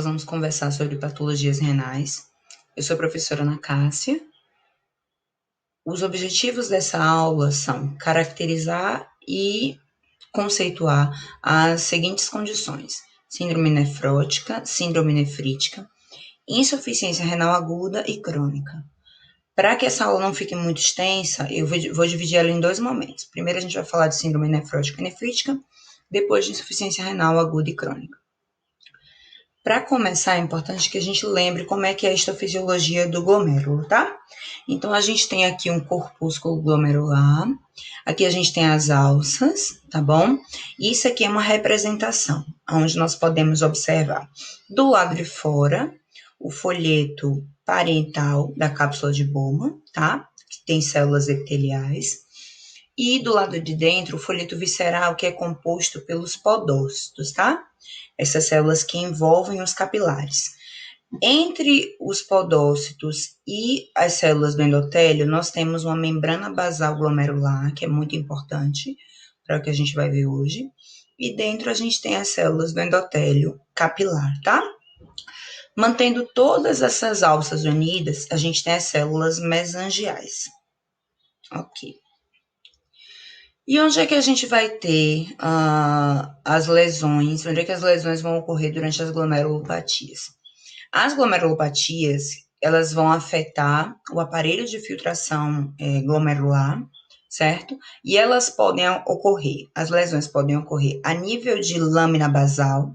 vamos conversar sobre patologias renais. Eu sou a professora Ana Cássia. Os objetivos dessa aula são caracterizar e conceituar as seguintes condições: síndrome nefrótica, síndrome nefrítica, insuficiência renal aguda e crônica. Para que essa aula não fique muito extensa, eu vou dividir ela em dois momentos. Primeiro a gente vai falar de síndrome nefrótica e nefrítica, depois de insuficiência renal aguda e crônica. Para começar, é importante que a gente lembre como é que é a histofisiologia do glomérulo, tá? Então, a gente tem aqui um corpúsculo glomerular, aqui a gente tem as alças, tá bom? Isso aqui é uma representação, onde nós podemos observar do lado de fora o folheto parental da cápsula de Bowman, tá? Que tem células epiteliais. E do lado de dentro, o folheto visceral, que é composto pelos podócitos, tá? Essas células que envolvem os capilares. Entre os podócitos e as células do endotélio, nós temos uma membrana basal glomerular, que é muito importante para o que a gente vai ver hoje. E dentro a gente tem as células do endotélio capilar, tá? Mantendo todas essas alças unidas, a gente tem as células mesangiais. Ok. E onde é que a gente vai ter as lesões? Onde é que as lesões vão ocorrer durante as glomerulopatias? As glomerulopatias, elas vão afetar o aparelho de filtração glomerular, certo? E elas podem ocorrer, as lesões podem ocorrer a nível de lâmina basal,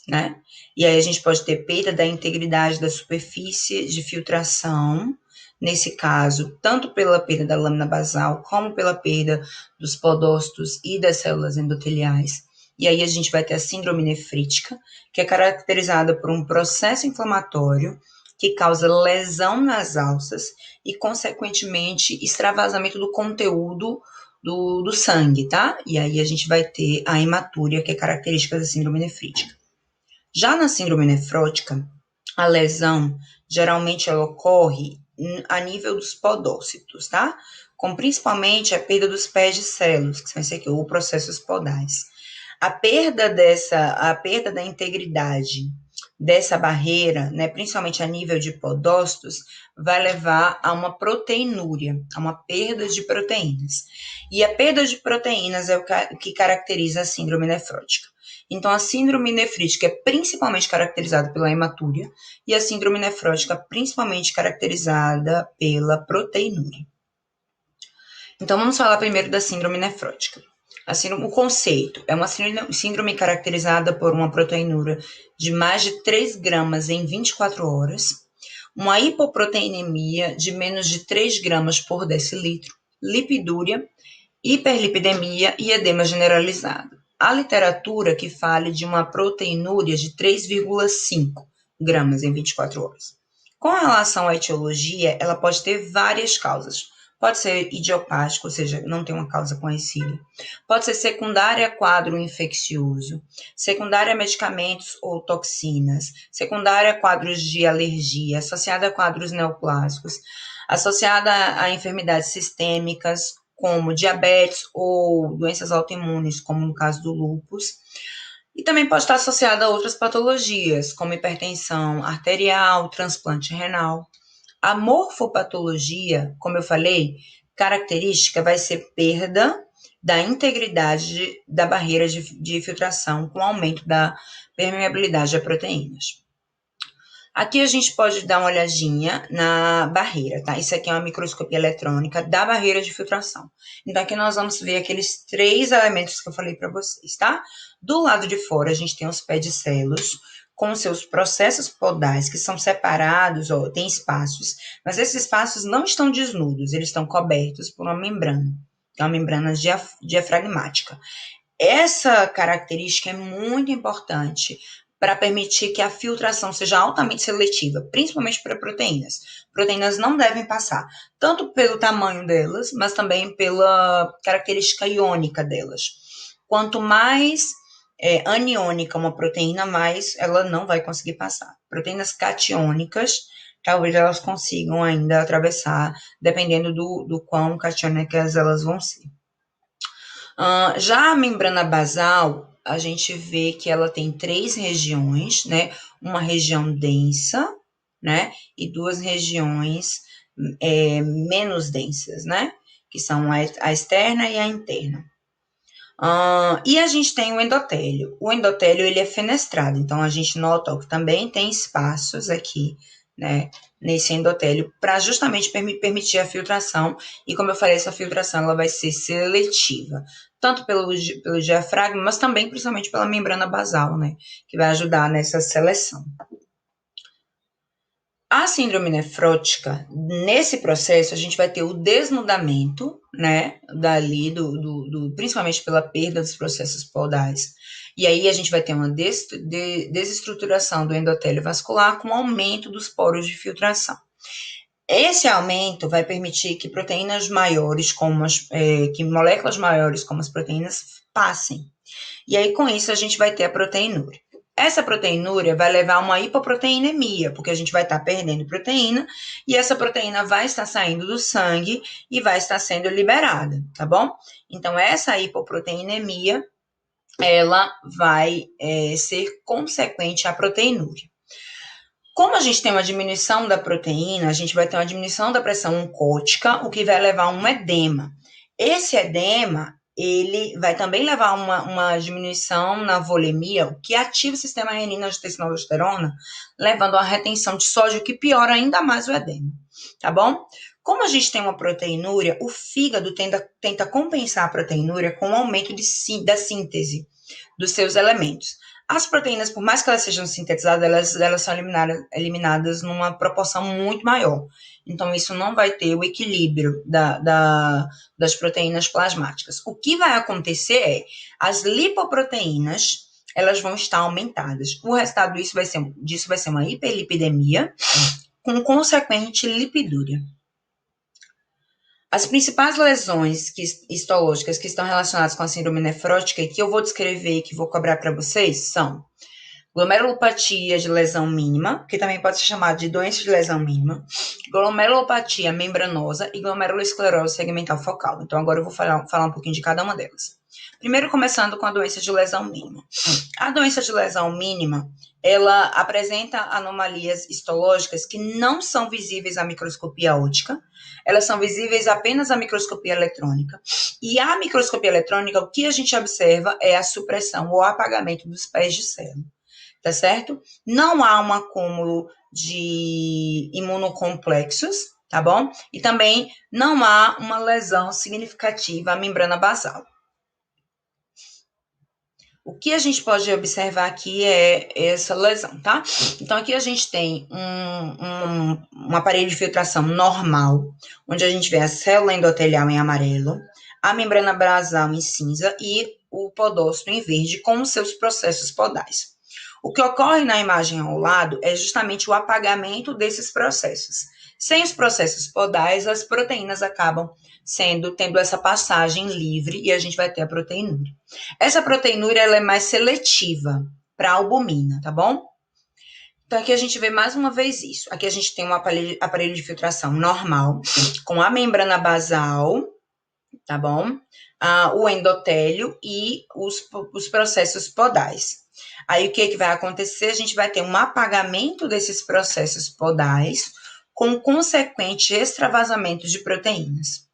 né? E aí a gente pode ter perda da integridade da superfície de filtração, nesse caso, tanto pela perda da lâmina basal, como pela perda dos podócitos e das células endoteliais. E aí a gente vai ter a síndrome nefrítica, que é caracterizada por um processo inflamatório que causa lesão nas alças e, consequentemente, extravasamento do conteúdo do sangue, tá? E aí a gente vai ter a hematúria, que é característica da síndrome nefrítica. Já na síndrome nefrótica, a lesão geralmente ela ocorre a nível dos podócitos, tá? Com principalmente a perda dos pés de células, que são esse aqui, ou processos podais. A perda da integridade dessa barreira, né, principalmente a nível de podócitos, vai levar a uma proteinúria, a uma perda de proteínas. E a perda de proteínas é o que caracteriza a síndrome nefrótica. Então, a síndrome nefrítica é principalmente caracterizada pela hematúria e a síndrome nefrótica principalmente caracterizada pela proteinúria. Então, vamos falar primeiro da síndrome nefrótica. O conceito é uma síndrome caracterizada por uma proteinúria de mais de 3 gramas em 24 horas, uma hipoproteinemia de menos de 3 gramas por decilitro, lipidúria, hiperlipidemia e edema generalizado. A literatura que fale de uma proteinúria de 3,5 gramas em 24 horas. Com relação à etiologia, ela pode ter várias causas. Pode ser idiopático, ou seja, não tem uma causa conhecida. Pode ser secundária a quadro infeccioso, secundária a medicamentos ou toxinas, secundária a quadros de alergia, associada a quadros neoplásicos, associada a enfermidades sistêmicas, como diabetes ou doenças autoimunes, como no caso do lúpus. E também pode estar associada a outras patologias, como hipertensão arterial, transplante renal. A morfopatologia, como eu falei, característica vai ser perda da integridade da barreira de filtração com aumento da permeabilidade a proteínas. Aqui a gente pode dar uma olhadinha na barreira, tá? Isso aqui é uma microscopia eletrônica da barreira de filtração. Então, aqui nós vamos ver aqueles 3 elementos que eu falei para vocês, tá? Do lado de fora, a gente tem os pedicelos com seus processos podais, que são separados, ó, tem espaços, mas esses espaços não estão desnudos, eles estão cobertos por uma membrana, que é uma membrana diafragmática. Essa característica é muito importante para permitir que a filtração seja altamente seletiva, principalmente para proteínas. Proteínas não devem passar, tanto pelo tamanho delas, mas também pela característica iônica delas. Quanto mais aniônica uma proteína, mais ela não vai conseguir passar. Proteínas catiônicas, talvez elas consigam ainda atravessar, dependendo do quão catiônicas elas vão ser. Já a membrana basal, a gente vê que ela tem 3 regiões, né? uma região densa, né? E duas regiões menos densas, né? Que são a externa e a interna. E a gente tem o endotélio. O endotélio, ele é fenestrado, então a gente nota que também tem espaços aqui, né, nesse endotélio, para justamente permitir a filtração, e como eu falei, essa filtração ela vai ser seletiva, tanto pelo diafragma, mas também principalmente pela membrana basal, né, que vai ajudar nessa seleção. A síndrome nefrótica, nesse processo, a gente vai ter o desnudamento, né, dali, principalmente pela perda dos processos podais. E aí a gente vai ter uma desestruturação do endotélio vascular com aumento dos poros de filtração. Esse aumento vai permitir que proteínas maiores, que moléculas maiores, como as proteínas, passem. E aí, com isso, a gente vai ter a proteinúria. Essa proteinúria vai levar a uma hipoproteinemia, porque a gente vai estar perdendo proteína e essa proteína vai estar saindo do sangue e vai estar sendo liberada, tá bom? Então, essa hipoproteinemia, ela vai ser consequente à proteinúria. Como a gente tem uma diminuição da proteína, a gente vai ter uma diminuição da pressão oncótica, o que vai levar a um edema. Esse edema, ele vai também levar a uma diminuição na volemia, o que ativa o sistema renina-angiotensina-aldosterona, levando a retenção de sódio, que piora ainda mais o edema, tá bom? Como a gente tem uma proteinúria, o fígado tenta compensar a proteinúria com o aumento da síntese dos seus elementos. As proteínas, por mais que elas sejam sintetizadas, elas são eliminadas numa proporção muito maior. Então, isso não vai ter o equilíbrio das proteínas plasmáticas. O que vai acontecer é, as lipoproteínas, elas vão estar aumentadas. O resultado disso vai ser uma hiperlipidemia, com consequente lipidúria. As principais lesões histológicas que estão relacionadas com a síndrome nefrótica e que eu vou descrever e que vou cobrar para vocês são glomerulopatia de lesão mínima, que também pode ser chamada de doença de lesão mínima, glomerulopatia membranosa e glomerulosclerose segmental focal. Então, agora eu vou falar um pouquinho de cada uma delas. Primeiro, começando com a doença de lesão mínima. A doença de lesão mínima, ela apresenta anomalias histológicas que não são visíveis à microscopia óptica, elas são visíveis apenas à microscopia eletrônica. E a microscopia eletrônica, o que a gente observa é a supressão ou apagamento dos pés de célula, tá certo? Não há um acúmulo de imunocomplexos, tá bom? E também não há uma lesão significativa à membrana basal. O que a gente pode observar aqui é essa lesão, tá? Então, aqui a gente tem um aparelho de filtração normal, onde a gente vê a célula endotelial em amarelo, a membrana basal em cinza e o podócito em verde, com os seus processos podais. O que ocorre na imagem ao lado é justamente o apagamento desses processos. Sem os processos podais, as proteínas acabam tendo essa passagem livre e a gente vai ter a proteinúria. Essa proteinúria ela é mais seletiva para a albumina, tá bom? Então, aqui a gente vê mais uma vez isso. Aqui a gente tem um aparelho de filtração normal, com a membrana basal, tá bom? O endotélio e os processos podais. Aí, o que vai acontecer? A gente vai ter um apagamento desses processos podais, com consequente extravasamento de proteínas.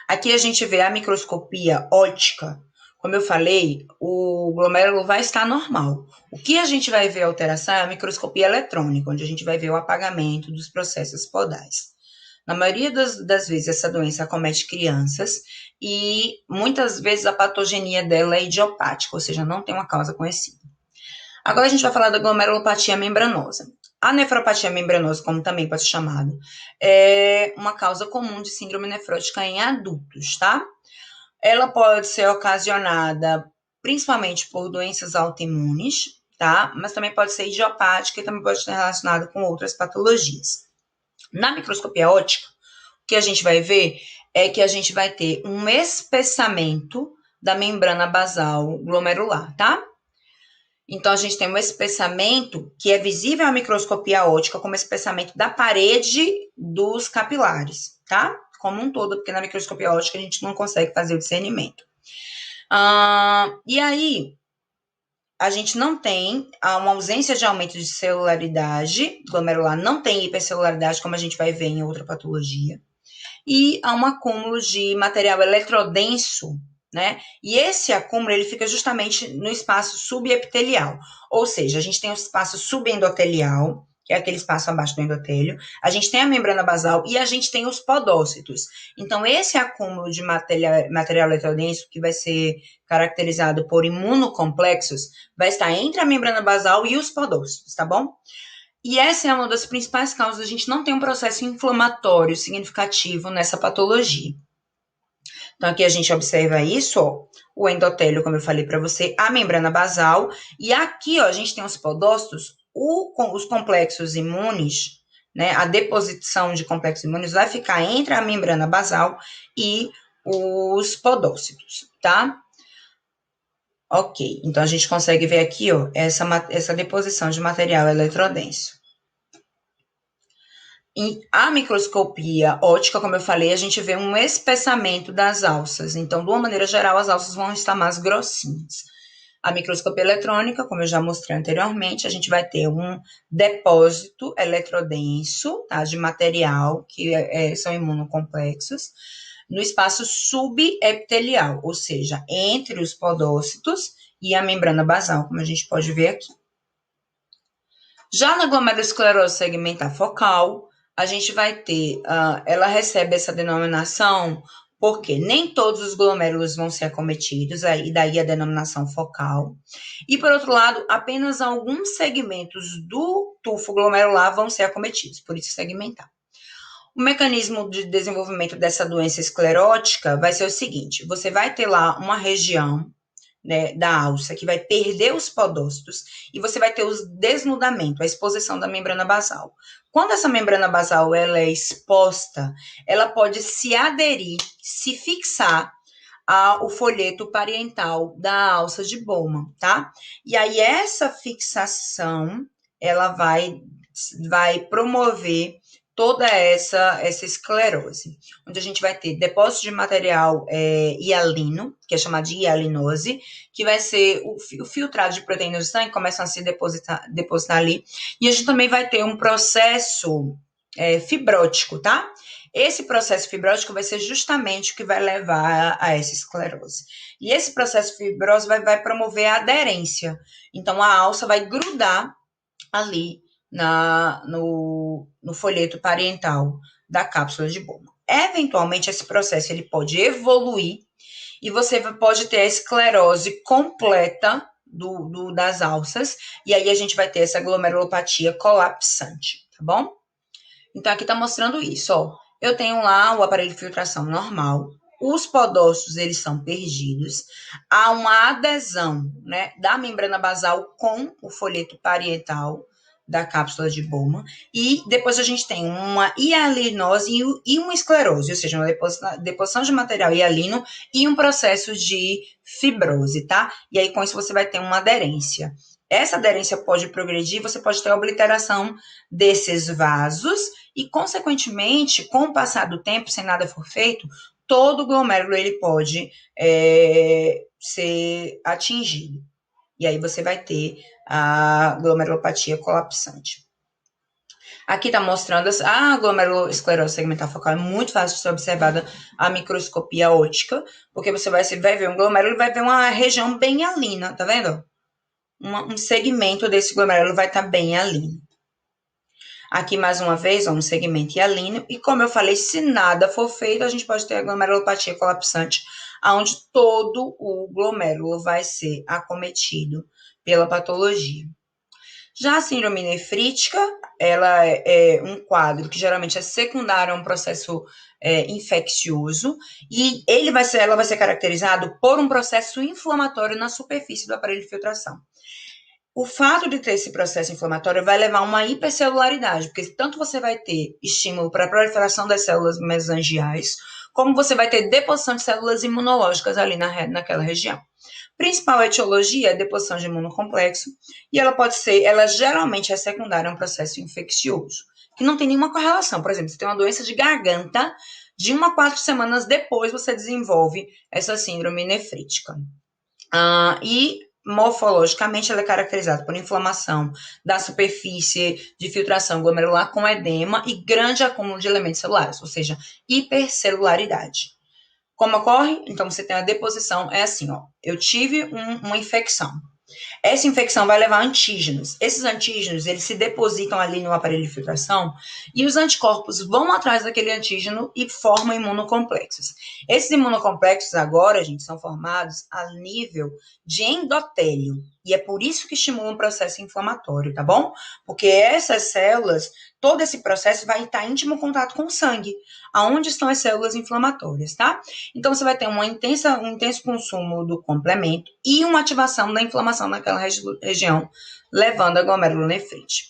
Aqui a gente vê a microscopia óptica. Como eu falei, o glomérulo vai estar normal. O que a gente vai ver a alteração é a microscopia eletrônica, onde a gente vai ver o apagamento dos processos podais. Na maioria das vezes, essa doença acomete crianças e muitas vezes a patogenia dela é idiopática, ou seja, não tem uma causa conhecida. Agora a gente vai falar da glomerulopatia membranosa. A nefropatia membranosa, como também pode ser chamado, é uma causa comum de síndrome nefrótica em adultos, tá? Ela pode ser ocasionada principalmente por doenças autoimunes, tá? Mas também pode ser idiopática e também pode estar relacionada com outras patologias. Na microscopia óptica, o que a gente vai ver é que a gente vai ter um espessamento da membrana basal glomerular, tá? Então, a gente tem um espessamento que é visível à microscopia óptica como espessamento da parede dos capilares, tá? Como um todo, porque na microscopia óptica a gente não consegue fazer o discernimento. E aí, a gente não tem uma ausência de aumento de celularidade glomerular, não tem hipercelularidade, como a gente vai ver em outra patologia, e há um acúmulo de material eletrodenso, né? E esse acúmulo, ele fica justamente no espaço subepitelial, ou seja, a gente tem o espaço subendotelial, que é aquele espaço abaixo do endotélio, a gente tem a membrana basal e a gente tem os podócitos. Então, esse acúmulo de material eletrodenso, que vai ser caracterizado por imunocomplexos, vai estar entre a membrana basal e os podócitos, tá bom? E essa é uma das principais causas, a gente não tem um processo inflamatório significativo nessa patologia. Então, aqui a gente observa isso, ó, o endotélio, como eu falei para você, a membrana basal, e aqui, ó, a gente tem os podócitos, os complexos imunes, né, a deposição de complexos imunes vai ficar entre a membrana basal e os podócitos, tá? Ok, então a gente consegue ver aqui, ó, essa deposição de material eletrodenso. A microscopia óptica, como eu falei, a gente vê um espessamento das alças. Então, de uma maneira geral, as alças vão estar mais grossinhas. A microscopia eletrônica, como eu já mostrei anteriormente, a gente vai ter um depósito eletrodenso, tá, de material, que são imunocomplexos, no espaço subepitelial, ou seja, entre os podócitos e a membrana basal, como a gente pode ver aqui. Já na glomerulosclerose segmentar focal, a gente vai ter, ela recebe essa denominação porque nem todos os glomérulos vão ser acometidos, e daí a denominação focal. E, por outro lado, apenas alguns segmentos do tufo glomerular vão ser acometidos, por isso segmentar. O mecanismo de desenvolvimento dessa doença esclerótica vai ser o seguinte, você vai ter lá uma região, né, da alça, que vai perder os podócitos, e você vai ter o desnudamento, a exposição da membrana basal. Quando essa membrana basal ela é exposta, ela pode se aderir, se fixar ao folheto parietal da alça de Bowman, tá? E aí essa fixação, ela vai promover toda essa esclerose, onde a gente vai ter depósito de material hialino, que é chamado de hialinose, que vai ser o filtrado de proteínas do sangue, começam a se depositar ali, e a gente também vai ter um processo fibrótico, tá? Esse processo fibrótico vai ser justamente o que vai levar a essa esclerose. E esse processo fibroso vai promover a aderência. Então, a alça vai grudar ali no folheto parietal da cápsula de Bowman. Eventualmente, esse processo ele pode evoluir e você pode ter a esclerose completa das alças, e aí a gente vai ter essa glomerulopatia colapsante, tá bom? Então, aqui tá mostrando isso, ó. Eu tenho lá o aparelho de filtração normal, os podócitos, eles são perdidos, há uma adesão, né, da membrana basal com o folheto parietal da cápsula de Bowman, e depois a gente tem uma hialinose e uma esclerose, ou seja, uma deposição de material hialino e um processo de fibrose, tá? E aí, com isso, você vai ter uma aderência. Essa aderência pode progredir, você pode ter a obliteração desses vasos e, consequentemente, com o passar do tempo, sem nada for feito, todo o glomérulo ele pode ser atingido. E aí você vai ter a glomerulopatia colapsante. Aqui está mostrando a glomerulosclerose segmentar focal, é muito fácil de ser observada a microscopia óptica, porque você vai ver um glomérulo e vai ver uma região bem hialina, tá vendo? Um segmento desse glomérulo vai estar bem hialino. Aqui, mais uma vez, um segmento hialino, e como eu falei, se nada for feito, a gente pode ter a glomerulopatia colapsante, onde todo o glomérulo vai ser acometido pela patologia. Já a síndrome nefrítica, ela é um quadro que geralmente é secundário a um processo infeccioso, e ela vai ser caracterizado por um processo inflamatório na superfície do aparelho de filtração. O fato de ter esse processo inflamatório vai levar a uma hipercelularidade, porque tanto você vai ter estímulo para a proliferação das células mesangiais, como você vai ter deposição de células imunológicas ali naquela região. Principal etiologia é a deposição de imunocomplexo, e ela geralmente é secundária a um processo infeccioso, que não tem nenhuma correlação. Por exemplo, você tem uma doença de garganta, de 1 a 4 semanas depois você desenvolve essa síndrome nefrítica. E morfologicamente ela é caracterizada por inflamação da superfície de filtração glomerular com edema e grande acúmulo de elementos celulares, ou seja, hipercelularidade. Como ocorre? Então, você tem a deposição, é assim, ó, eu tive uma infecção. Essa infecção vai levar antígenos. Esses antígenos, eles se depositam ali no aparelho de filtração e os anticorpos vão atrás daquele antígeno e formam imunocomplexos. Esses imunocomplexos agora, gente, são formados a nível de endotélio. E é por isso que estimulam um processo inflamatório, tá bom? Porque essas células, todo esse processo vai estar em íntimo contato com o sangue, aonde estão as células inflamatórias, tá? Então, você vai ter um intenso consumo do complemento e uma ativação da inflamação naquela região, levando a glomerulonefrite.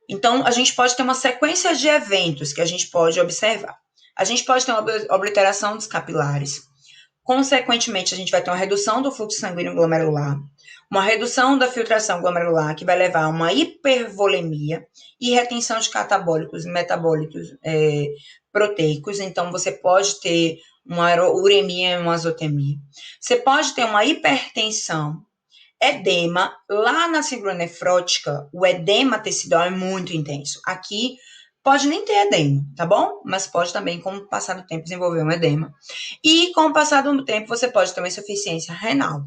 Então, a gente pode ter uma sequência de eventos que a gente pode observar. A gente pode ter uma obliteração dos capilares. Consequentemente, a gente vai ter uma redução do fluxo sanguíneo glomerular, uma redução da filtração glomerular, que vai levar a uma hipervolemia e retenção de catabólicos e metabólitos proteicos. Então, você pode ter uma uremia e uma azotemia. Você pode ter uma hipertensão, edema. Lá na síndrome nefrótica, o edema tecidual é muito intenso. Aqui, pode nem ter edema, tá bom? Mas pode também, com o passar do tempo, desenvolver um edema. E com o passar do tempo, você pode ter uma insuficiência renal,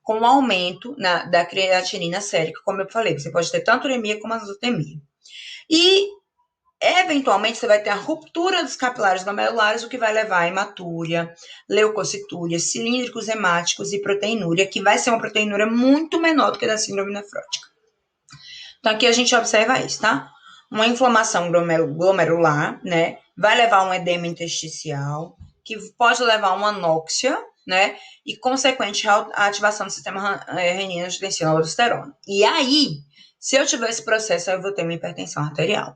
com o aumento da creatinina sérica, como eu falei. Você pode ter tanto uremia como azotemia. E, eventualmente, você vai ter a ruptura dos capilares glomerulares, o que vai levar a hematúria, leucocitúria, cilíndricos hemáticos e proteinúria, que vai ser uma proteinúria muito menor do que a da síndrome nefrótica. Então, aqui a gente observa isso, tá? Uma inflamação glomerular, né, vai levar a um edema intersticial, que pode levar a uma anóxia, né, e consequente a ativação do sistema renina-angiotensina-aldosterona. E aí, se eu tiver esse processo, eu vou ter uma hipertensão arterial.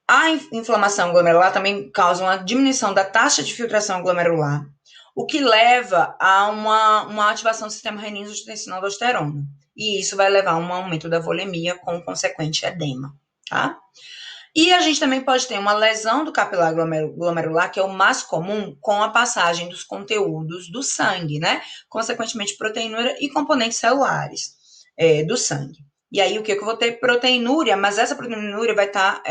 A inflamação glomerular também causa uma diminuição da taxa de filtração glomerular, o que leva a uma ativação do sistema renina-angiotensina-aldosterona. E isso vai levar a um aumento da volemia com consequente edema, tá? E a gente também pode ter uma lesão do capilar glomerular, que é o mais comum, com a passagem dos conteúdos do sangue, né? Consequentemente, proteinúria e componentes celulares do sangue. E aí, o que eu vou ter? Proteinúria, mas essa proteinúria vai estar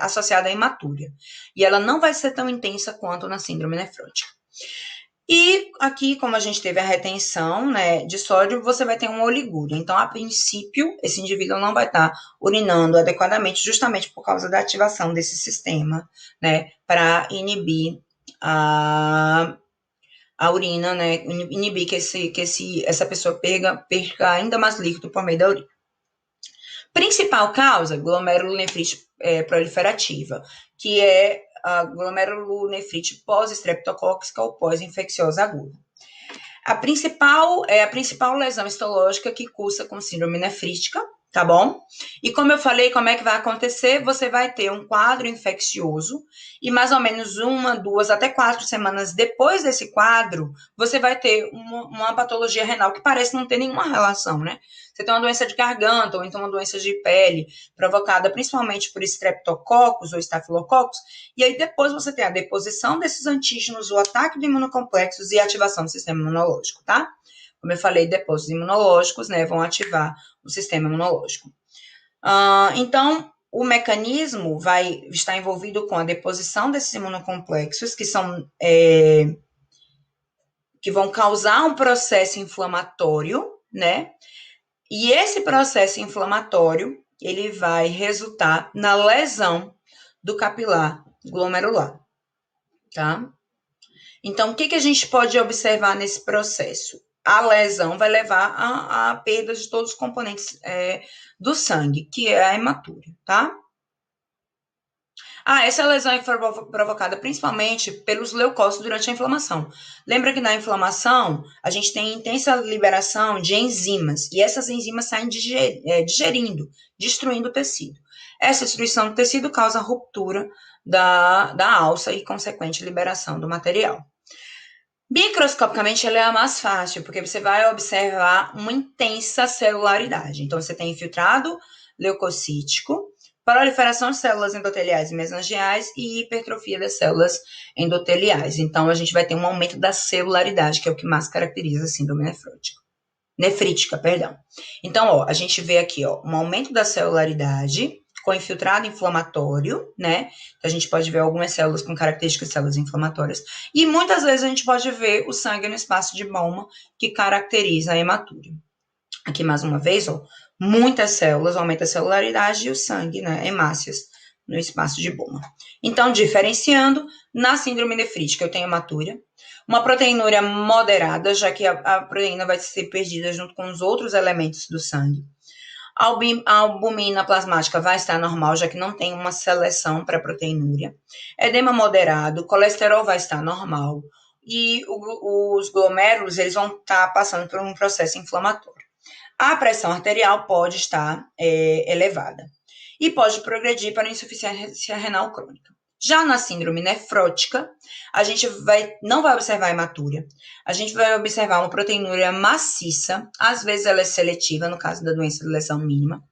associada à hematúria. E ela não vai ser tão intensa quanto na síndrome nefrótica. E aqui, como a gente teve a retenção, né, de sódio, você vai ter uma oligúria. Então, a princípio, esse indivíduo não vai estar urinando adequadamente, justamente por causa da ativação desse sistema, né, para inibir a urina, né, inibir que essa pessoa perca ainda mais líquido por meio da urina. Principal causa, glomerulonefrite proliferativa, que é a glomerulonefrite pós-estreptocócica ou pós-infecciosa aguda. A principal lesão histológica que cursa com síndrome nefrítica, tá bom? E como eu falei, como é que vai acontecer? Você vai ter um quadro infeccioso e mais ou menos 1, 2, até 4 semanas depois desse quadro, você vai ter uma patologia renal que parece não ter nenhuma relação, né? Você tem uma doença de garganta ou então uma doença de pele provocada principalmente por estreptococcus ou estafilococcus, e aí depois você tem a deposição desses antígenos, o ataque de imunocomplexos e a ativação do sistema imunológico, tá? Como eu falei, depósitos imunológicos, né, vão ativar o sistema imunológico. Então, o mecanismo vai estar envolvido com a deposição desses imunocomplexos, que vão causar um processo inflamatório, né? E esse processo inflamatório, ele vai resultar na lesão do capilar glomerular, tá? Então, o que a gente pode observar nesse processo? A lesão vai levar a perda de todos os componentes do sangue, que é a hematúria, tá? Essa lesão é provocada principalmente pelos leucócitos durante a inflamação. Lembra que na inflamação, a gente tem intensa liberação de enzimas, e essas enzimas saem digerindo, destruindo o tecido. Essa destruição do tecido causa ruptura da alça e consequente liberação do material. Microscopicamente, ela é a mais fácil, porque você vai observar uma intensa celularidade. Então, você tem infiltrado leucocítico, proliferação de células endoteliais e mesangiais e hipertrofia das células endoteliais. Então, a gente vai ter um aumento da celularidade, que é o que mais caracteriza a síndrome nefrótica. nefrítica, perdão. Então, ó, a gente vê aqui, ó, um aumento da celularidade com infiltrado inflamatório, né? A gente pode ver algumas células com características de células inflamatórias. E muitas vezes a gente pode ver o sangue no espaço de Bowman, que caracteriza a hematúria. Aqui, mais uma vez, ó, muitas células, aumenta a celularidade e o sangue, né? Hemácias no espaço de Bowman. Então, diferenciando, na síndrome nefrítica eu tenho hematúria, uma proteinúria moderada, já que a proteína vai ser perdida junto com os outros elementos do sangue. A albumina plasmática vai estar normal, já que não tem uma seleção para proteinúria. Edema moderado, colesterol vai estar normal. E os glomérulos, eles vão estar passando por um processo inflamatório. A pressão arterial pode estar elevada. E pode progredir para insuficiência renal crônica. Já na síndrome nefrótica, a gente não vai observar hematúria, a gente vai observar uma proteinúria maciça, às vezes ela é seletiva, no caso da doença de lesão mínima.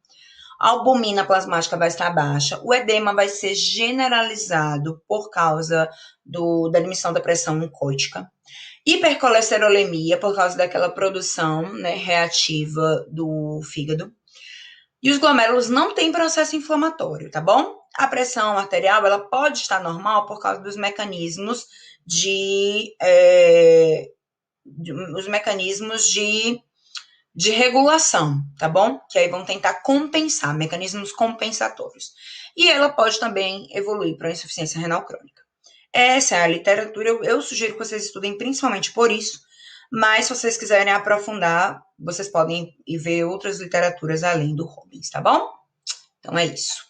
A albumina plasmática vai estar baixa, o edema vai ser generalizado por causa da diminuição da pressão mucótica. Hipercolesterolemia, por causa daquela produção, né, reativa do fígado. E os glomérulos não têm processo inflamatório, tá bom? A pressão arterial, ela pode estar normal por causa dos mecanismos de regulação, tá bom? Que aí vão tentar compensar, mecanismos compensatórios. E ela pode também evoluir para insuficiência renal crônica. Essa é a literatura, eu sugiro que vocês estudem principalmente por isso, mas se vocês quiserem aprofundar, vocês podem ir ver outras literaturas além do Robbins, tá bom? Então é isso.